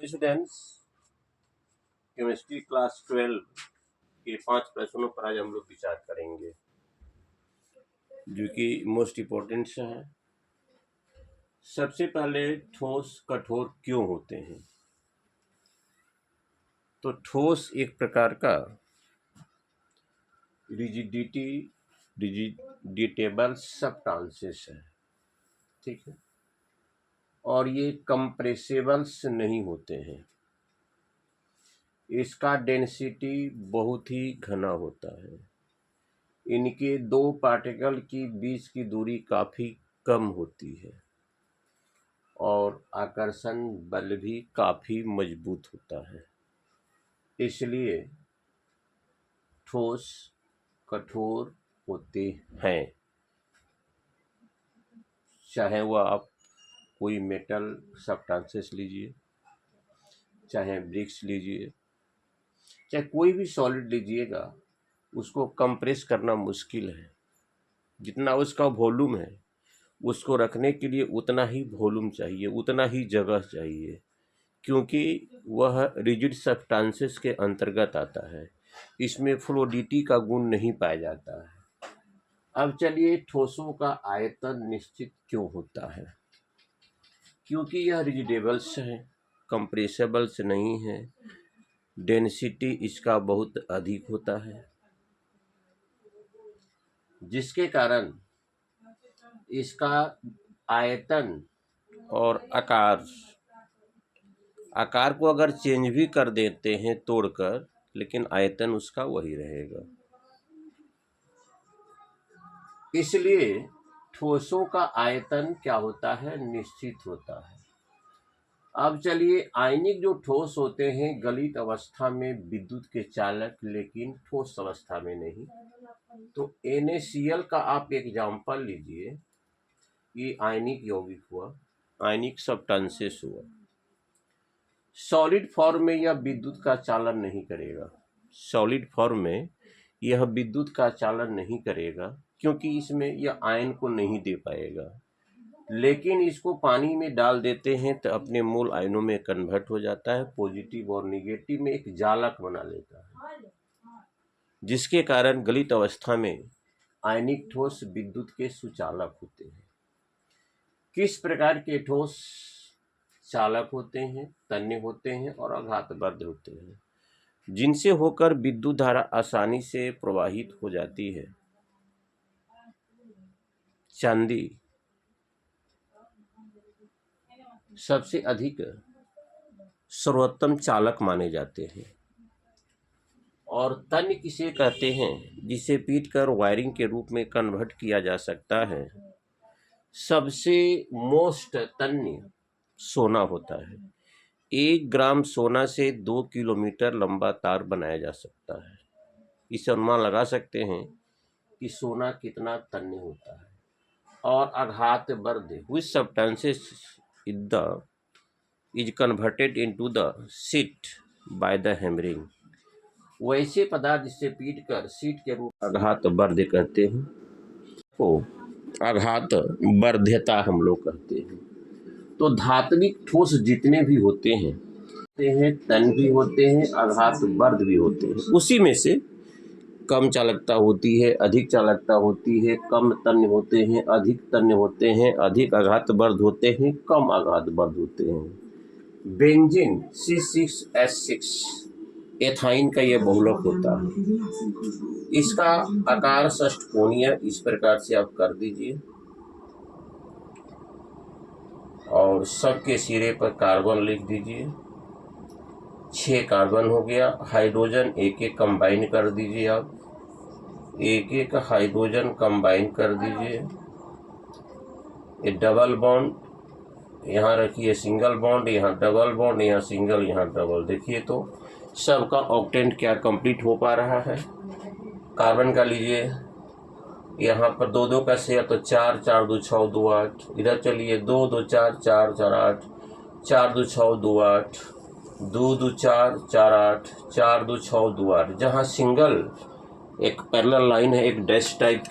Students, chemistry class 12 के 5 प्रश्नों पर आज हम लोग विचार करेंगे जो कि मोस्ट इम्पोर्टेंट है। सबसे पहले ठोस कठोर क्यों होते हैं? तो ठोस एक प्रकार का रिजिडिटेबल सब्सटेंस है, ठीक है, और ये कंप्रेसिबल्स नहीं होते हैं। इसका डेंसिटी बहुत ही घना होता है। इनके दो पार्टिकल की बीच की दूरी काफ़ी कम होती है और आकर्षण बल भी काफ़ी मजबूत होता है। इसलिए ठोस कठोर होते हैं। चाहे वह आप कोई मेटल सब्सटेंसेस लीजिए, चाहे ब्रिक्स लीजिए, चाहे कोई भी सॉलिड लीजिएगा, उसको कंप्रेस करना मुश्किल है। जितना उसका वॉल्यूम है, उसको रखने के लिए उतना ही वॉल्यूम चाहिए, उतना ही जगह चाहिए, क्योंकि वह रिजिड सब्सटेंसेस के अंतर्गत आता है। इसमें फ्लूइडिटी का गुण नहीं पाया जाता है। अब चलिए, ठोसों का आयतन निश्चित क्यों होता है? क्योंकि यह रिजिडेबल्स है, कंप्रेसेबल्स नहीं है। डेंसिटी इसका बहुत अधिक होता है, जिसके कारण इसका आयतन और आकार को अगर चेंज भी कर देते हैं तोड़कर, लेकिन आयतन उसका वही रहेगा। इसलिए ठोसों का आयतन क्या होता है? निश्चित होता है। अब चलिए, आयनिक जो ठोस होते हैं गलित अवस्था में विद्युत के चालक, लेकिन ठोस अवस्था में नहीं। तो NaCl का आप एग्जाम्पल लीजिए। ये आयनिक यौगिक हुआ, आयनिक सब्सटेंसेस हुआ। सॉलिड फॉर्म में यह विद्युत का चालन नहीं करेगा। सॉलिड फॉर्म में यह विद्युत का चालन नहीं करेगा, क्योंकि इसमें यह आयन को नहीं दे पाएगा। लेकिन इसको पानी में डाल देते हैं तो अपने मूल आयनों में कन्वर्ट हो जाता है, पॉजिटिव और निगेटिव में एक जालक बना लेता है, जिसके कारण गलित अवस्था में आयनिक ठोस विद्युत के सुचालक होते हैं। किस प्रकार के ठोस चालक होते हैं? तन्य होते हैं और आघातबद्ध होते हैं, जिनसे होकर विद्युत धारा आसानी से प्रवाहित हो जाती है। चांदी सबसे अधिक सर्वोत्तम चालक माने जाते हैं। और तन्य किसे कहते हैं? जिसे पीटकर वायरिंग के रूप में कन्वर्ट किया जा सकता है। सबसे मोस्ट तन्य सोना होता है। 1 ग्राम सोना से 2 किलोमीटर लंबा तार बनाया जा सकता है। इस अनुमान लगा सकते हैं कि सोना कितना तन्य होता है। और आघातवर्ध which substances is converted into the sheet by the hammering। वैसे पदार्थ जिससे पीट कर शीट के रूप आघातवर्ध कहते हैं, को आघातवर्ध्यता हम लोग कहते हैं। तो धात्विक ठोस जितने भी होते हैं तन्य भी होते हैं, आघातवर्ध भी होते हैं। उसी में से कम चालकता होती है, अधिक चालकता होती है, कम तन्य होते हैं, अधिक तन्य होते हैं, अधिक आघातवर्ध होते हैं, कम आघातवर्ध होते हैं। बेंजीन C6H6 एथाइन का यह बहुलक होता है। इसका आकार षष्ठकोणीय इस प्रकार से आप कर दीजिए और सबके सिरे पर कार्बन लिख दीजिए। 6 कार्बन हो गया। हाइड्रोजन एक एक कंबाइन कर दीजिए। आप एक एक हाइड्रोजन कंबाइन कर दीजिए। ये डबल बॉन्ड यहाँ रखिए, सिंगल बॉन्ड यहाँ, डबल बॉन्ड यहाँ, सिंगल यहाँ, डबल। देखिए तो सबका ऑक्टेंट क्या कंप्लीट हो पा रहा है। कार्बन का लीजिए, यहाँ पर 2 का शेयर, तो 4 4 2 6 2 8। इधर चलिए 2 2 4 4 4 8, 4 2 6 2 8, 2 2 4 4 8, 4 2 6 2 8। जहाँ सिंगल एक पैरेलल लाइन है, एक डैश टाइप